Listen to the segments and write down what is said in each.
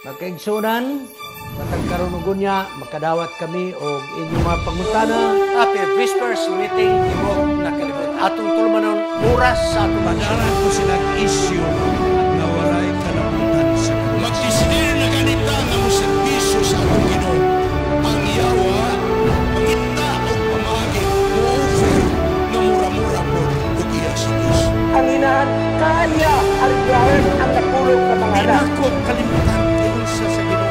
Magkaigsunan, matag karunugon niya, makadawat kami o inyong mga pangutana. Happy Whispers meeting Tibok na kalibot. Atong tulmanon oras sa atong Padaran ko silang issue na walay kalabutan sa Diyos. Magdesidir na ganita nga mo serbisyo sa atong Ginoo. Ang yawa, mangita o pamagi, mo-offer na mura-mura po ug iya sa Diyos. ang inahan kanya aligaran ang nakulog sa mga anak. Ako kalimutan tiyon sa Ginoo.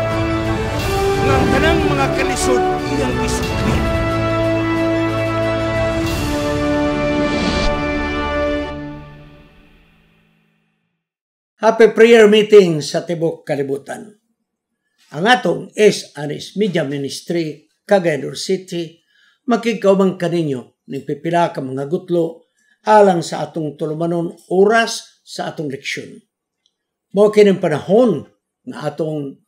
Nga ang tanang mga kalisod iyang isukli. Happy prayer meeting sa Tibok Kalibutan. Ang atong Anis Media Ministry, Cagayan City, makikawang kaninyo ng pipila ka mga gutlo alang sa atong tulumanon oras sa atong leksyon. Mao kining panahon nga atong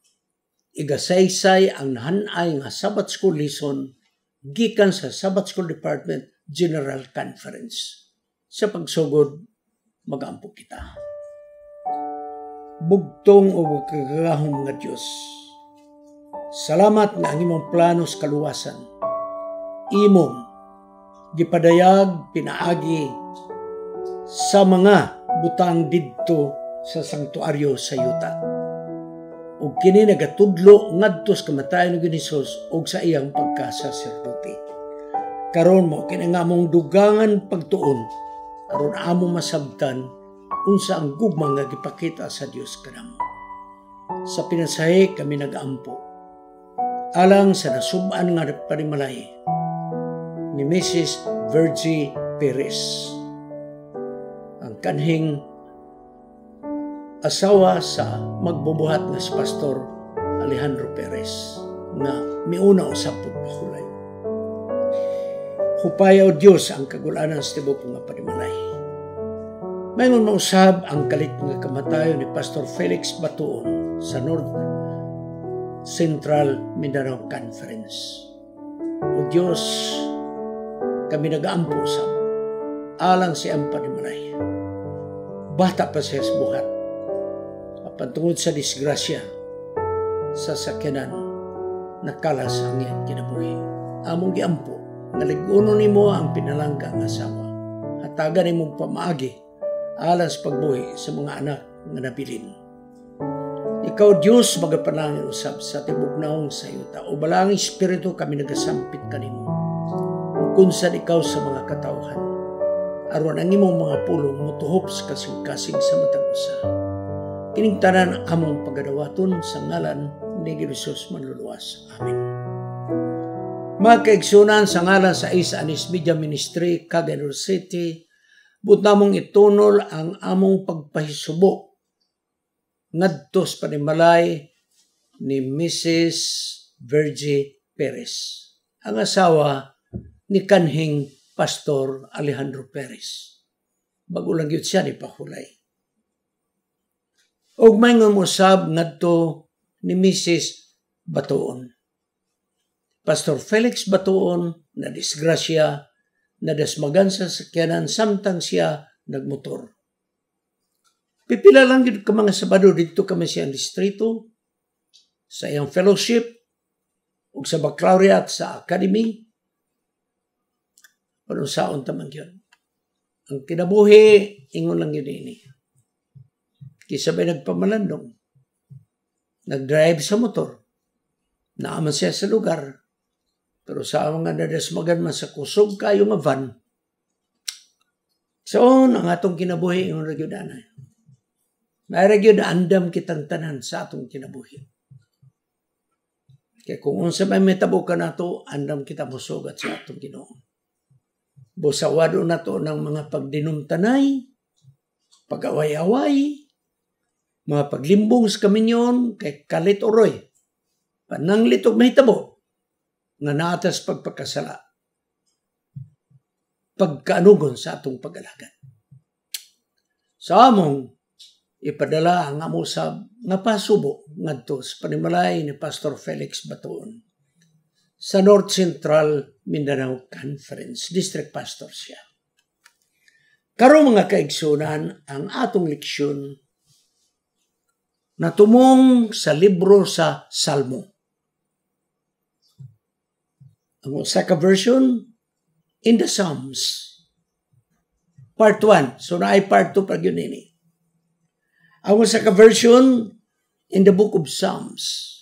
igasaysay ang nahanay nga Sabbath School lesson gikan sa Sabbath School Department General Conference. Sa pagsugod, mag-ampo kita. Bugtong o kagahong nga Diyos. Salamat nga ang imong plano sa kaluwasan. Imong gipadayag pinaagi sa mga butang didto sa sanktuaryo sa yuta. Ug kini nagatudlo ngadto sa kamatayon ni Hesus ug sa iyang pagkasaserdote. Karon mo kini nga among dugangan pagtuon aron among masabtan unsa ang gugma nga gipakita sa Dios kanamo. Sa pinasahi kami nag-ampo alang sa nasub-an nga panimalay ni Mrs. Virgie Perez, ang kanhing asawa sa magbubuhat nga si Pastor Alejandro Perez nga miuna usab pud pahulay. Hupayaw Dios ang kagulanan sa tibok nga panimalay. Mayroon mausab ang kalit nga kamatayon ni Pastor Felix Batuon sa North Central Mindanao Conference. O Diyos, kami nag-aampo usab alang si ang panimalay. Bata pa siya sa buhat. Pantungod sa disgrasya sa sakyanan, nakalas ang iyang kinabuhi. Among giampo, naliguno nimo ang pinalangga nga asawa. Hatagan nimong pamaagi alang sa pagbuhi sa mga anak nga nabilin. Ikaw, Diyos, magapanangin usab sa tibugnaong sa yuta. O balang espiritu kami nagasampit kanimo. Kung kunsan ikaw sa mga katawhan. Aron ang imong mga pulong mutuhop sa kasing-kasing sa matag usa. Kining tanan among pagadawaton sa ngalan ni Hesus manluluwas. Amen. Mga kaigsunan sa ngalan sa Anis Media Ministry, Cagayan City, but namong itunol ang among pagpahisubo ngadto sa panimalay ni Mrs. Virgie Perez, ang asawa ni kanhing Pastor Alejandro Perez. Bago lang yun siya ni pahulay. Og may ngumusab ngadto ni Mrs. Batuon. Pastor Felix Batuon na disgrasya na dasmagan sa sakyanan samtang siya nagmotor. Pipila lang yun ka mga Sabado dito kami siyang distrito sa iyang fellowship ug sa baccalaureate sa academy. Anong saon tamang yun? Ang kinabuhi, ingon lang yun ini. Kisabay nagpamalandong. Nag-drive sa motor. Naaman siya sa lugar. Pero sa mga nadasmagan man sa kusog kayo nga van. So, ang atong kinabuhi, yung nagyudanay. May nagyud andam kitang tanan sa atong kinabuhi. Kaya kung unsa may metabukan nato, andam kita musugat sa atong Ginoo. Busawado na to ng mga pagdinumtanay, pag-away-away, mga paglimbong sa kaminyon, kay kalit oroy, pananglitog mahitabo, nga naatas pagpakasala, pagkaanugon sa atong pag-alagad. Sa among ipadala ang amusab nga pasubo ngadto sa panimalay ni Pastor Felix Batuon sa North Central Mindanao Conference. District Pastor siya. Karon mga kaigsunan, ang atong leksyon natumong sa libro sa Salmo. Ang usa ka version in the Psalms. Part 1. So naay part 2 pag yun ini. Ang usa ka version in the book of Psalms.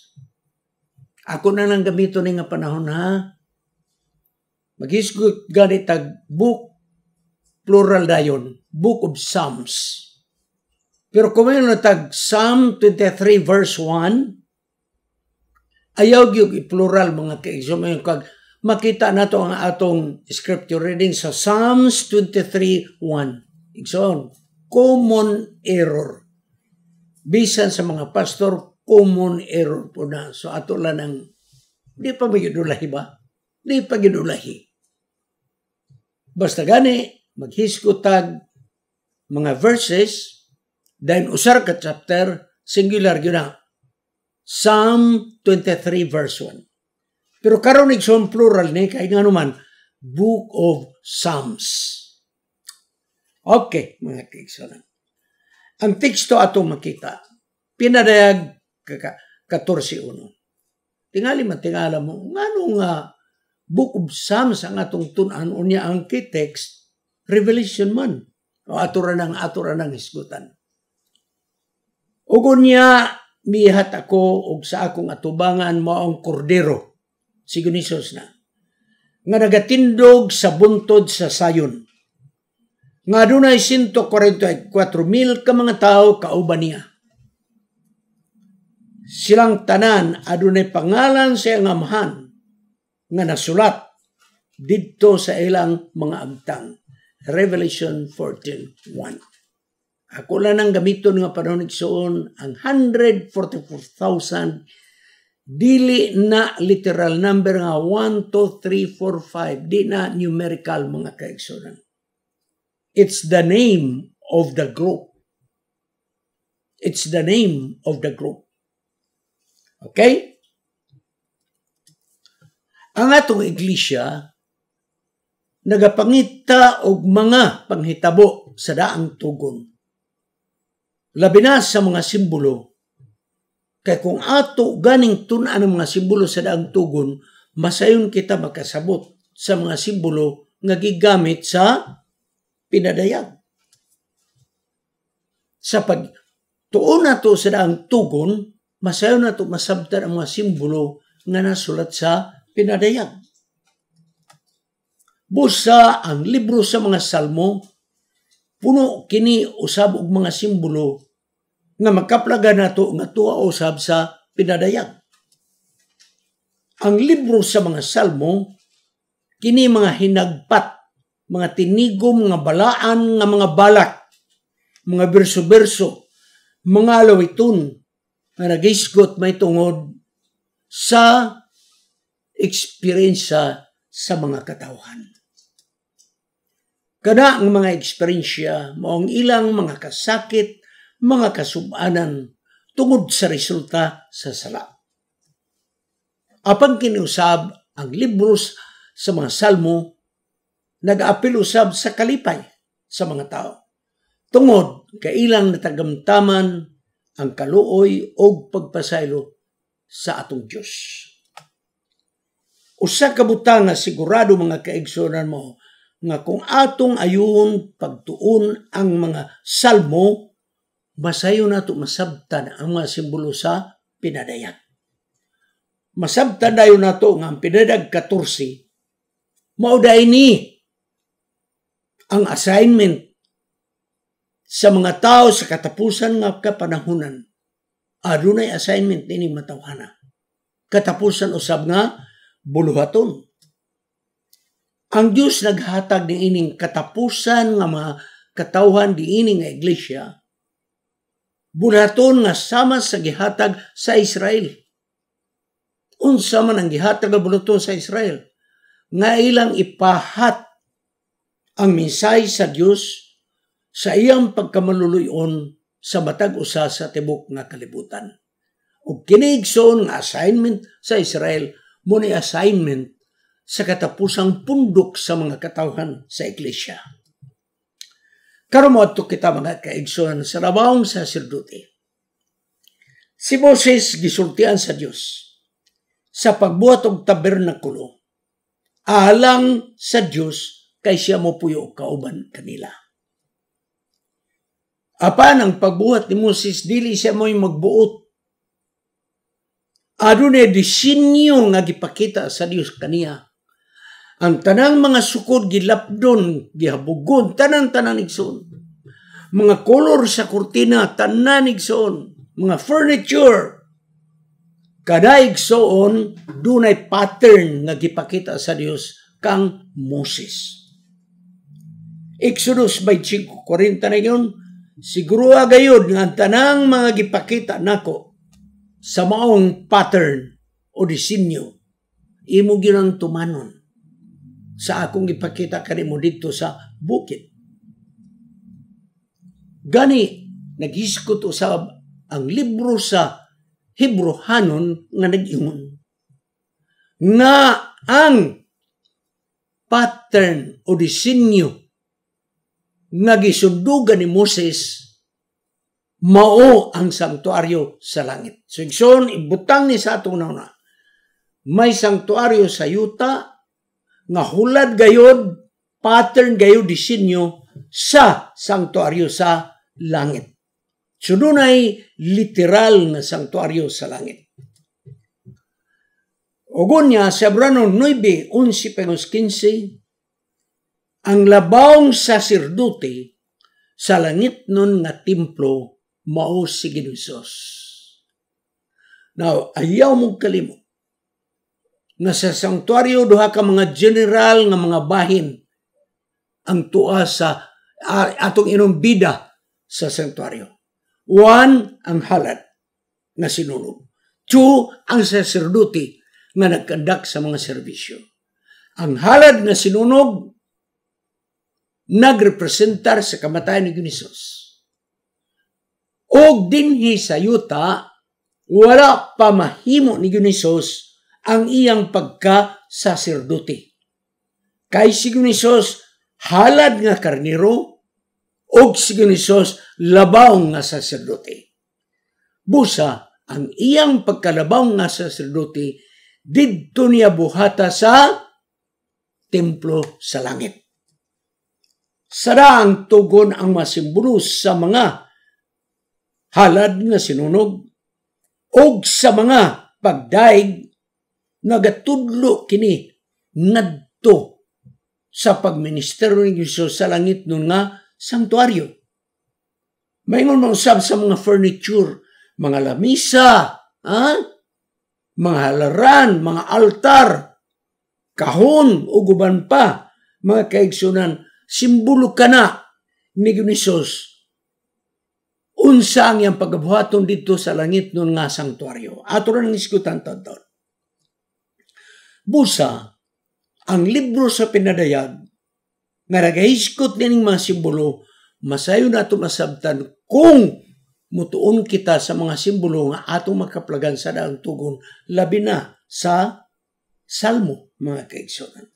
Ako na lang gamito ni nga panahon ha. Maghisgot ganit tag book plural dayon, book of Psalms. Pero kung may natag Psalm 23 verse 1, ayaw yung plural mga kaigsoon. Makita na to ang atong scripture reading sa Psalms 23:1. Igsoon, common error. Bisan sa mga pastor, common error po na. So ato lang ang, di pa magidulahi ba? Di pa gidulahi. Basta gani, maghiskutag mga verses, dahil usar ka chapter, singular yun na. Psalm 23 verse 1. Pero karon igsoon plural ni, kaya nga naman, Book of Psalms. Okay, mga kaigsoon. Ang teksto ato makita, pinadayag 14:1. Tingali man, tingala mo, ngano nga Book of Psalms ang atong tunan, unya ang key text, Revelation man. O aturan ng hisgutan. Ugon niya, mihat ako og sa akong atubangan mo ang kordero. Sigunisos na. Nga nagatindog sa buntod sa sayon. Nga dunay 144,000 ka mga tao kauban niya. Silang tanan adunay pangalan sa iyang amahan nga nasulat didto sa ilang mga agtang. Revelation 14:1. Ako lang ang gamiton nga panahon igsoon ang 144,000 dili na literal number nga 1, 2, 3, 4, 5. Di na numerical mga kaigsoon. It's the name of the group. It's the name of the group. Okay? Ang atong iglesia nagapangita og mga panghitabo sa daang tugon. Labi na sa mga simbolo. Kaya kung ato ganing tun-an ang mga simbolo sa daang tugon, masayon kita makasabot sa mga simbolo nga gigamit sa pinadayag. Sa pagtuon nato sa daang tugon, masayon nato masabtan ang mga simbolo nga nasulat sa pinadayag. Busa ang libro sa mga Salmo, puno kini usab og mga simbolo nga makaplaga nato nga tuwa usab sa pinadayag. Ang libro sa mga Salmo, kini mga hinagpat, mga tinigom, mga balaan, nga mga balak, mga berso-berso, mga alawiton, nga nagisgot may tungod sa eksperyensya sa mga katawhan. Kada ang mga eksperyensya, maong ilang mga kasakit, mga kasubanan, tungod sa resulta sa sala. Apang kiniusab ang libro sa mga Salmo, nag-aapil usab sa kalipay sa mga tao. Tungod, kailang natagamtaman ang kaluoy o pagpasaylo sa atong Diyos. Usa ka butang nga sigurado mga kaigsunan mo, nga kung atong ayun pagtuon ang mga Salmo, masayo nato masabtan ang mga simbolo sa pinadayag. Masabtan dayon nato nga ang pinadayag 14, mauday ni ang assignment sa mga tao sa katapusan nga kapanahunan. Adunay assignment nini matawhana. Katapusan usab nga buluhaton. Ang Diyos naghatag ni ining katapusan nga mga katawhan di ining nga iglesia. Buluhaton nga sama sa gihatag sa Israel. Unsa man ang gihatag nga buluhaton sa Israel? Nga ilang ipahat ang mensahe sa Diyos sa iyang pagkamaluluyon sa matag usa sa tibok nga kalibutan. O kiniigsoon nga assignment sa Israel, muna assignment sa katapusang pundok sa mga katawhan sa iglesia. Karon mo adto kita mga kaigsoon sa labawong saserdote. Si Moses gisultian sa Dios sa pagbuhat og tabernakulo alang sa Dios kay siya mo puyo kauban kanila. Apan ang pagbuhat ni Moses dili siya mo'y magbuot. Adunay disenyo nga gipakita sa Dios kaniya. Ang tanang mga sukod gilapdon, gihabugon, tanan igsoon. Mga kolor sa kurtina, tanan igsoon. Mga furniture, kada igsoon, dunay pattern nga gipakita sa Dios kang Moses. Exodus 25:40 na yun, siguro agayod nga ang tanang mga gipakita nako sa maong pattern o disenyo, imo ginang tumanon sa akong ipakita kanimo dito sa bukid. Gani, nag-iskot usab ang libro sa Hebrehanon nga nag-ingon nga ang pattern o disenyo nga gisundugan ni Moses mao ang sanktuaryo sa langit. So, igsoon, ibutang ni sa atong na may sanktuaryo sa yuta nga hulad gayod, pattern gayod disenyo sa sanktuaryo sa langit. So, dunay literal na sanktuaryo sa langit. Ogon niya, sa Hebrano 9:11-15, ang labawng saserdote sa langit nun nga templo mao si Ginusos. Now, ayaw mong kalimot na sa sanktuaryo duha ka mga general nga mga bahin ang tuwa sa atong inong bida sa sanktuaryo. 1, ang halad na sinunog. 2, ang saserdote nga nagkandak sa mga serbisyo. Ang halad na sinunog nagrepresentar sa kamatayan ni Ginusos. Og dinhi sa yuta, wala pa mahimo ni Ginusos ang iyang pagka-saserdote. Kay si Ginusos halad nga karnero, og si Ginusos labaw nga saserdote. Busa, ang iyang pagkalabaw nga saserdote, didto niya buhata sa templo sa langit. Sada ang tugon ang masimbulos sa mga halad nga sinunog og sa mga pagdaig nagatudlo kini ngadto sa pagministero ni Ginusos sa langit nun nga sanktuaryo. Maingon mo usab sa mga furniture, mga lamisa, mga halaran, mga altar, kahon o guban pa, mga kaigsunan, simbolo ka na ni Ginusos unsa ang iyang pagkabuhaton dito sa langit nun nga sanktuaryo. Ato rin ang iskutan taon. Busa, ang libro sa pinadayag nga nagahiskot nining mga simbolo, masayo na ito masabtan kung mutuon kita sa mga simbolo nga atong makaplagan sa daang tugon, labi na sa Salmo, mga kaigsunan.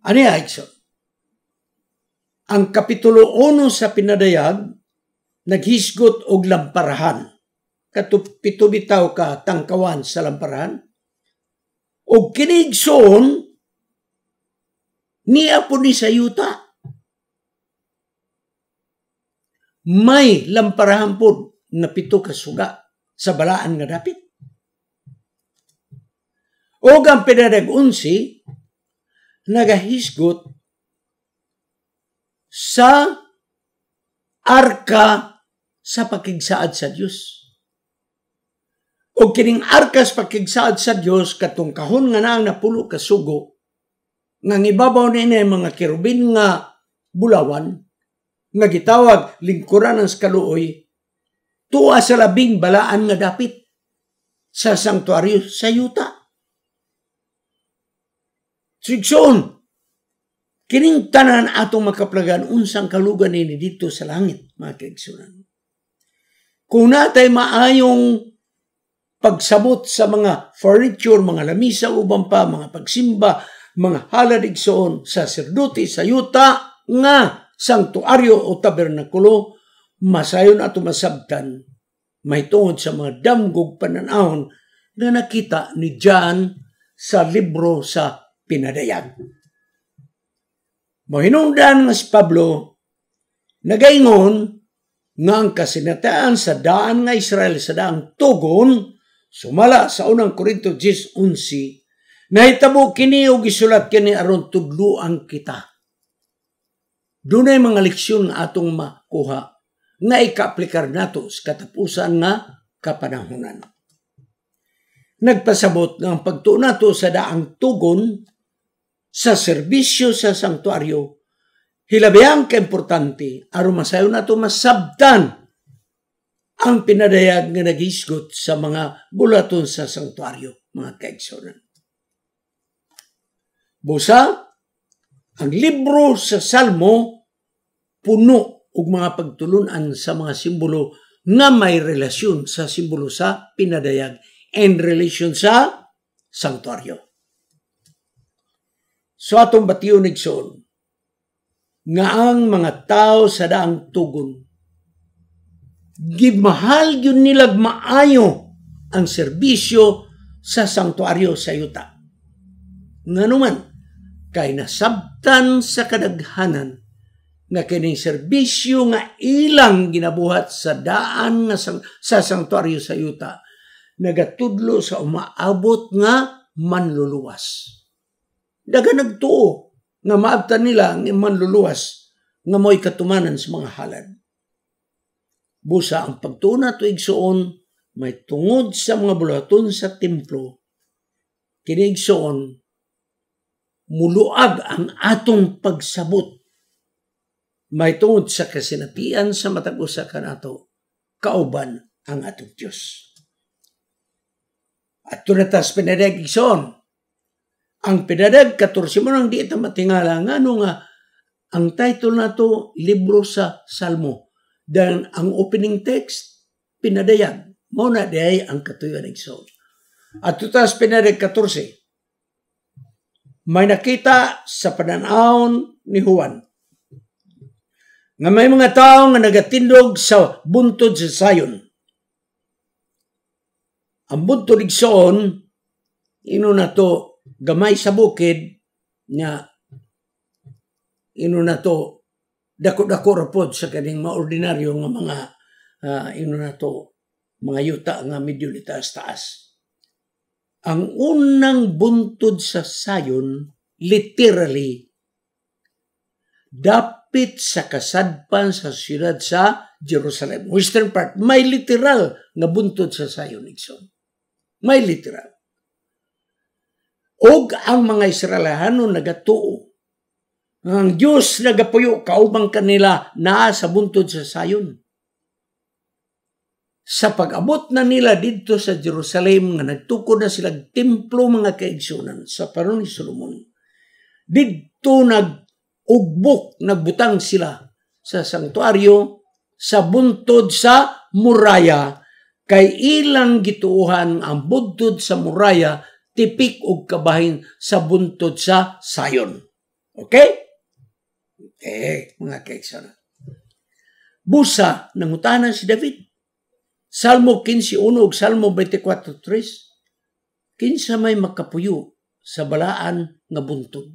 Ano yung kaigsun? Ang kapitulo 1 sa pinadayag, naghisgot og lamparahan. Pito bitaw ka tangkawan sa lamparahan. Og kinigsoon, niya po ni sa yuta. May lamparahan po na pito ka suga sa balaan nga dapit. Og ang pinadayag 11, nagahisgot sa arka sa pakigsaad sa Dios. O kining arka sa pakigsaad sa Dios katong kahon nga naang napulo ka sugo nga ibabaw niya mga kerubin nga bulawan nga gitawag lingkuran ng kaluoy tuwa sa labing balaan nga dapit sa sanktuaryo sa yuta. Sigson, kining tanan atong makaplagan unsang kalugan ni dito sa langit, mga kaigsunan. Kung natay maayong pagsabot sa mga furniture, mga lamisa, uban pa, mga pagsimba, mga halad igsoon, saserdote sa yuta, nga sanktuaryo o tabernakulo, masayon ato masabtan may tungod sa mga damgog pananahon na nakita ni John sa libro sa Pinadayag. Mahinungdan nga si Pablo, nagaingon nga ang kasinataan sa daan nga Israel sa daang tugon, sumala sa unang Korinto 10:11, nahitabo kini og gisulat kini aron tudloan kita. Dunay mga leksyon nga atong makuha nga ika-aplikar nato sa katapusan nga kapanahunan. Nagpasabot nga ang pagtuo nato sa daang tugon sa serbisyo sa sanktuaryo, hilabihang kaimportante aron masayon nato masabtan ang pinadayag nga naghisgot sa mga bulaton sa sanktuaryo, mga kaigsunan. Busa, ang libro sa Salmo puno og mga pagtulunan sa mga simbolo nga may relasyon sa simbolo sa pinadayag in relation sa sanktuaryo. So atong batiyon igsoon nga ang mga tao sa daang tugon gimahal gyud nila maayo ang serbisyo sa sanktuaryo sa yuta. Nganuman kay nasabtan sa kadaghanan nga kining serbisyo nga ilang ginabuhat sa daan nga sa sanktuaryo sa yuta nagatudlo sa umaabot nga manluluwas. Daga nagtuo nga maabtan nila ang manluluwas nga mo'y katumanan sa mga halad. Busa ang pagtuo nato igsoon may tungod sa mga bulaton sa templo, kini igsoon muluag ang atong pagsabot. May tungod sa kasinatian sa matag usa kanato, kauban ang atong Dios. At tunatas pinadayag igsoon, ang pinadayag 14 mo nang di ita matingala nga ang title nato libro sa Salmo. Dan ang opening text pinadayag. Mao na diay ang katuyon igsoon. At tutas pinadayag 14. May nakita sa pananahon ni Juan nga may mga tao nga nagatindog sa buntod sa Sayon. Ang buntod igsoon ino na to gamay sa bukid nga ino na to dako-dako rapod sa kaning maordinaryo nga mga ino na to mga yuta nga medyo taas. Ang unang buntod sa Sayon literally dapit sa kasadpan sa siyudad sa Jerusalem. Western part, may literal nga buntod sa Sayon igsoon. May literal. Og ang mga Israelahano nagatuo. Ang Diyos nagapuyo kaubang kanila naa sa buntod sa Sayon. Sa pag-abot na nila dito sa Jerusalem nga nagtukod na silang templo mga kaigsunan sa panahon ni Solomon. Dito nagbutang sila sa sanktuaryo sa buntod sa muraya kay ilang gituuhan ang buntod sa muraya tipik og kabahin sa buntod sa Sayon. Okay? Mga kaigsunan. Busa nangutanan si David. Salmo 15:1 ug Salmo 24:3. Kinsa may makapuyo sa balaan nga buntod.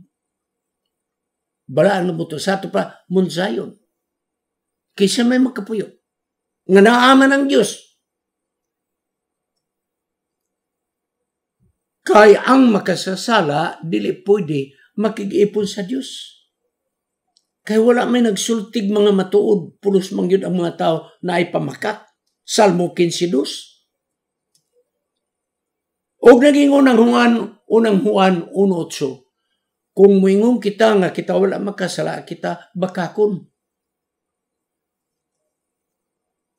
Balaan nga buntod sa ato pa Mount Zion. Kinsa may makapuyo nga naaman ang Dios. Kay ang makasasala dili pwede makig-ipon sa Dios. Kay wala may nagsultig mga matuod, pulos mangyud ang mga tao na ay pamakat. Salmo 15:2. Og naging unang Juan 1:8. Kung moingon kita nga kita wala makasala, kita bakakon.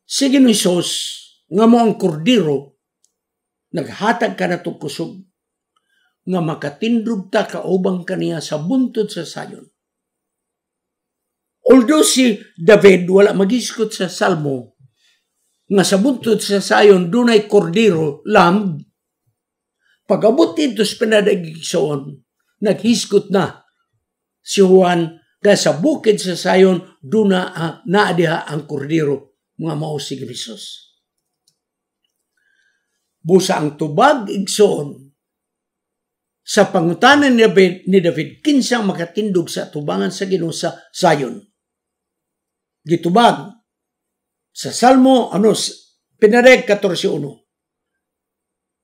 Sige ni Hesus nga mo ang kordero naghatag ka na kusog nga makatindog ta kaubang kaniya sa buntod sa Sayon. Although si David wala magiskot sa Salmo nga sa buntod sa Sayon dunay kordero, lamb, pag-abot dito sa pinadayag igsoon, naghiskot na si Juan nga sa bukid sa Sayon duna naadiha ang kordero, mga mao si Hesus. Busa ang tubag igsoon sa pangutanan ni David kinsang makatindog sa tubangan sa Ginoo sa Zion. Gitubag sa Salmo pinareg 14:1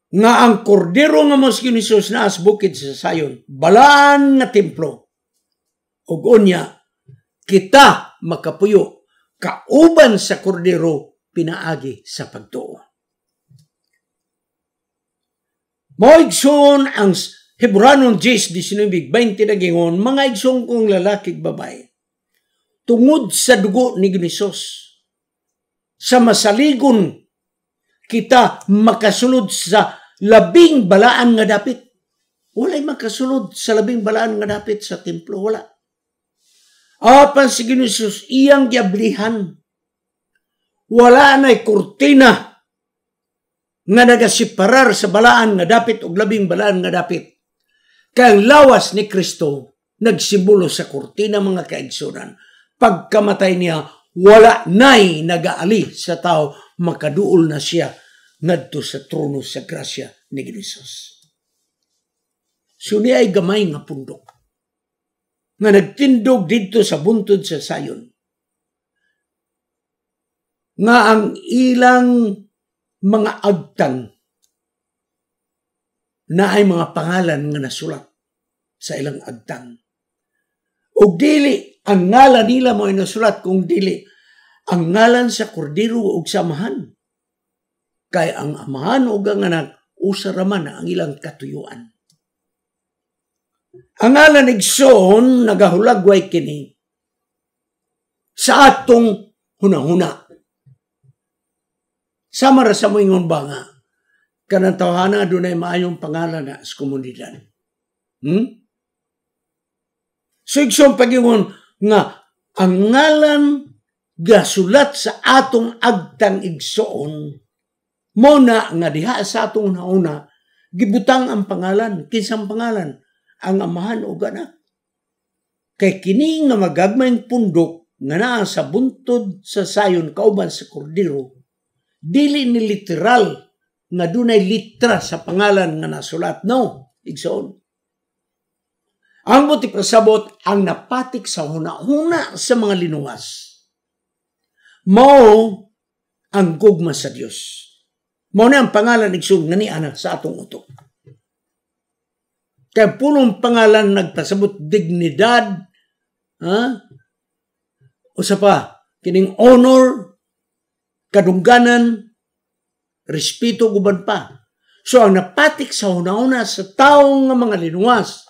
nga ang kordero nga mos Hesus na as bukid sa Zion, balaan nga templo. Ug unya kita makapuyo kauban sa kordero pinaagi sa pagtuo. Moigson ang Hebreanon 10:19-20 nagingon, mga igsoon kong lalakig babae, tungod sa dugo ni Hesus, sa masaligon kita makasulod sa labing balaan nga dapit. Wala'y makasulod sa labing balaan nga dapit sa templo, wala. Apan si Hesus iyang giablihan. Wala na'y kurtina nga nagasiparar sa balaan nga dapit o labing balaan nga dapit. Kaya ang lawas ni Kristo nagsimbolo sa kurtina, mga kaigsunan. Pagkamatay niya, wala na'y nagaali sa tao, makaduol na siya ngadto sa trono sa grasya ni Hesus. So niya ay gamay nga pundok nga nagtindog dito sa buntod sa Zion. Nga ang ilang mga agtang na ay mga pangalan nga nasulat sa ilang agtang. O dili, ang ngalan nila mo ay nasulat kung dili, ang ngalan sa kordero o samahan. Kaya ang amahan o ang anak, usaraman ang ilang katuyuan. Ang ngalan igsoon, nagahulagway kini sa atong hunahuna. Samara sa moingon ba nga, kanang tawhana doon ay maayong pangalan na sa komunidad. So, igsoon pagingon nga, ang ngalan gasulat sa atong agtang igsoon, mo na nga diha sa atong nauna, gibutang ang pangalan, kinsang pangalan, ang amahan o anak. Kay kini nga magagmayng pundok, nga naa sa buntod sa Zion, kauban sa kordero, dili ni literal nga dunay litra sa pangalan nga nasulat. No, igsoon. Ang buti pasabot ang napatik sa huna-huna sa mga linuwas. Mao ang gugma sa Dios. Mao na ang pangalan igsoon nga niana sa atong utok. Kaya punong pangalan nagpasabot dignidad, usa pa kining honor, kadungganan, respeto, guban pa. So, ang napatik sa una-una sa taong mga linuwas,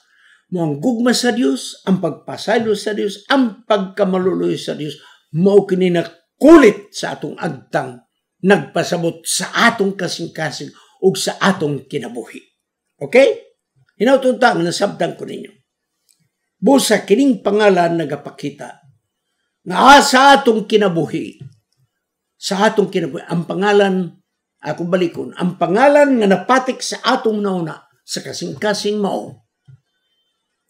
mo ang gugma sa Dios, ang pagpasaylo sa Dios, ang pagkamaluluyo sa Dios, mo kininakulit sa atong agtang, nagpasabot sa atong kasing-kasing o sa atong kinabuhi. Okay? Hinautuntang nasabdan ko ninyo. Busa kining pangalan nagapakita nga sa atong kinabuhi, ang pangalan, ako balikon, ang pangalan nga napatik sa atong nauna, sa kasing-kasing mao,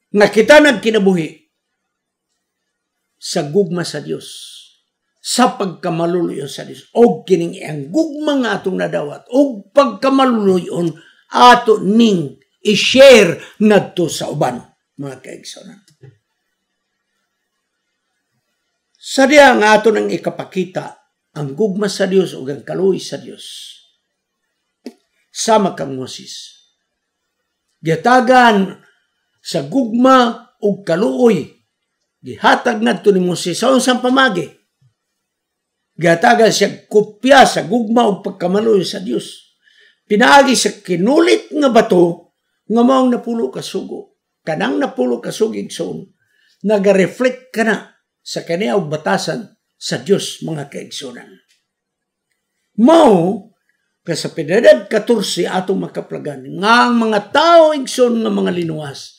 nga kita nagkinabuhi sa gugma sa Dios, sa pagkamaluluyo sa Dios, o kining ang gugma nga atong nadawat, o pagkamaluluyon ato ning i-share ngadto sa uban, mga kaigsonan. Sa diya nga ato nang ikapakita ang gugma sa Dios o ang kaluoy sa Dios. Sama kang Moses. Gihatagan sa gugma o kaluoy. Gihatag ngadto ni Moses sa unsang pamagi. Gihatagan siya kopya sa gugma o pagkamaluoy sa Dios. Pinaagi sa kinulit nga bato nga maong napulo ka sugo. Kanang napulo ka sugig soon, naga-reflect ka na sa kaniya og batasan sa Dios, mga kaigsunan. Mao, sa pinadad 14 atong makaplagan, nga ang mga tao igsoon nga mga linuwas,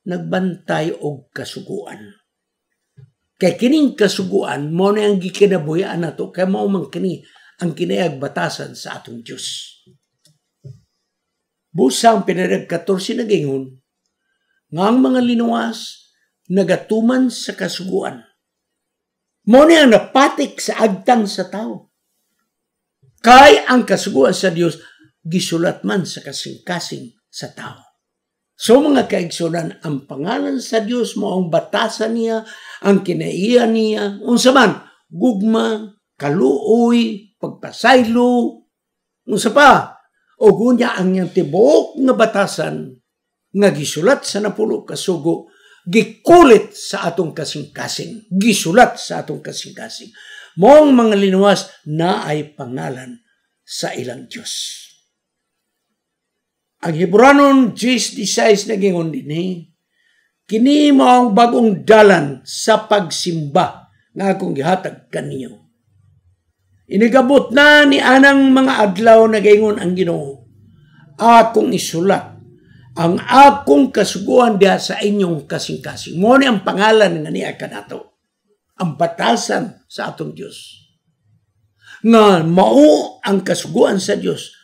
nagbantay og kasuguan. Kay kining kasuguan, mao na ang gikinabuhian nato, kay mao man kini ang kinayag batasan sa atong Dios. Busa ang pinadad 14 nagingon, nga ang mga linuwas, nagatuman sa kasuguan. Mao na ang napatik sa agtang sa tao. Kay ang kasuguan sa Dios gisulat man sa kasing-kasing sa tao. So mga kaigsunan, ang pangalan sa Dios mo ang batasan niya, ang kinaiya niya, unsa man, gugma, kaluoy, pagpasaylo, unsa pa, o gunya ang niyang tibuok nga batasan, nga gisulat sa 10 kasugo, gikulit sa atong kasing-kasing, gisulat sa atong kasing-kasing. Mong mga linuwas na ay pangalan sa ilang Diyos. Ang Hebreanon 10:16 nagingon dinhi, kini mao ang bagong dalan sa pagsimba nga akong gihatag kaniyo. Inigabot na ni anang mga adlaw nagaingon ang Ginoo, akong isulat ang akong kasuguan diha sa inyong kasing-kasing. Mo ni ang pangalan nga niya kanato, ang batasan sa atong Dios. Nga mao ang kasuguan sa Dios